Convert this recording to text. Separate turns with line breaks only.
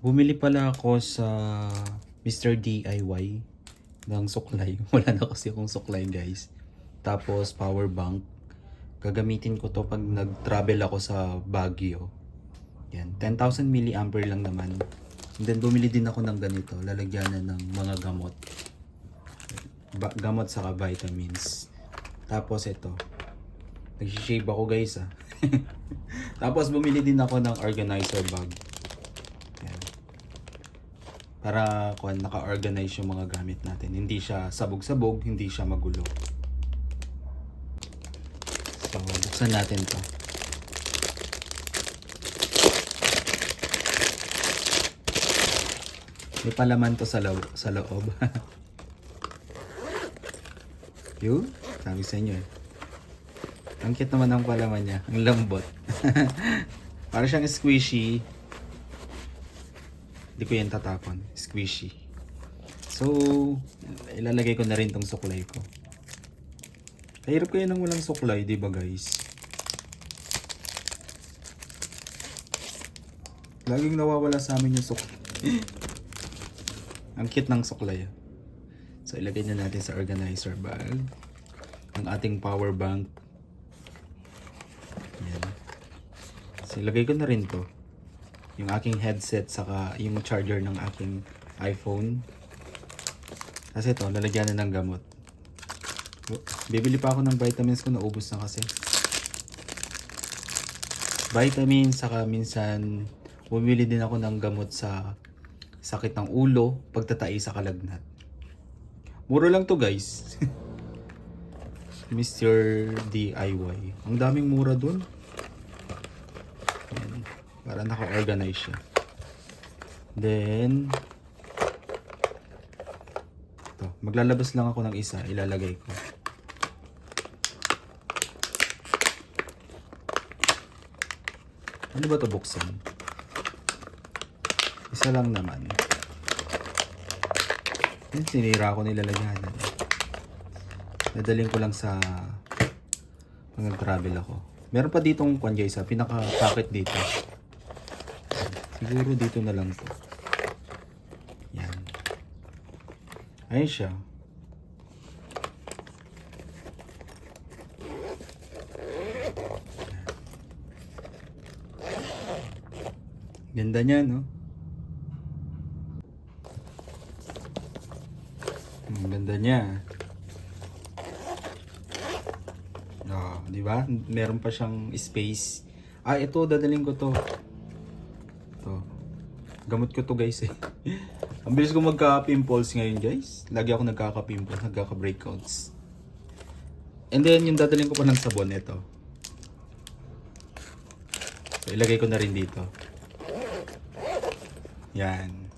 Bumili pala ako sa Mr. DIY ng suklay. Wala na kasi akong suklay, guys. Tapos power bank. Gagamitin ko to pag nag-travel ako sa Baguio. Yan, 10,000 milliampere lang naman. And then bumili din ako ng ganito, lalagyanan ng mga gamot. Gamot saka vitamins. Tapos ito, nag-shave ako, guys, ah. Tapos bumili din ako ng organizer bag. Yan. Para naka-organize yung mga gamit natin. Hindi siya sabog-sabog, hindi siya magulo. So, buksan natin to. May palaman to sa loob. Yun, sabi sa inyo eh. Ang cute naman ng palaman niya. Ang lambot. Para siyang squishy. Hindi ko yan tatapon. Squishy. So, ilalagay ko na rin tong suklay ko. Kahirap kayo nang walang suklay, di ba, guys? Laging nawawala sa amin yung suklay. Ang cute ng suklay. So, ilagay na natin sa organizer bag. Ang ating power bank. Yan. So, ilagay ko na rin to. Yung aking headset, saka yung charger ng aking iPhone. Kasi ito, lalagyan na ng gamot. Bibili pa ako ng vitamins ko, naubos na kasi. Vitamins, saka minsan bumili din ako ng gamot sa sakit ng ulo, pagtatai sa kalagnat. Mura lang to, guys. Mr. DIY. Ang daming mura dun. Ayan. Para naka-organize siya. Then, ito. Maglalabas lang ako ng isa. Ilalagay ko. Ano ba ito buksan? Isa lang naman. Yan, sinira ko nilalagyanan. Nadaling ko lang sa pag nag-travel ako. Meron pa ditong guys, pinaka-packet dito. Siguro dito na lang to. Yan. Ayun siya. Ganda niya, no? Ang ganda niya. Oh, di ba? Meron pa siyang space. Ah, ito dadalhin ko to. To. Gamot ko to, guys, eh. Ang bilis ko magka-pimples ngayon, guys. Lagi ako nagkaka-pimples, nagkaka-breakouts. And then yung dadalhin ko pa ng sabon ito. So ilagay ko na rin dito. Yan.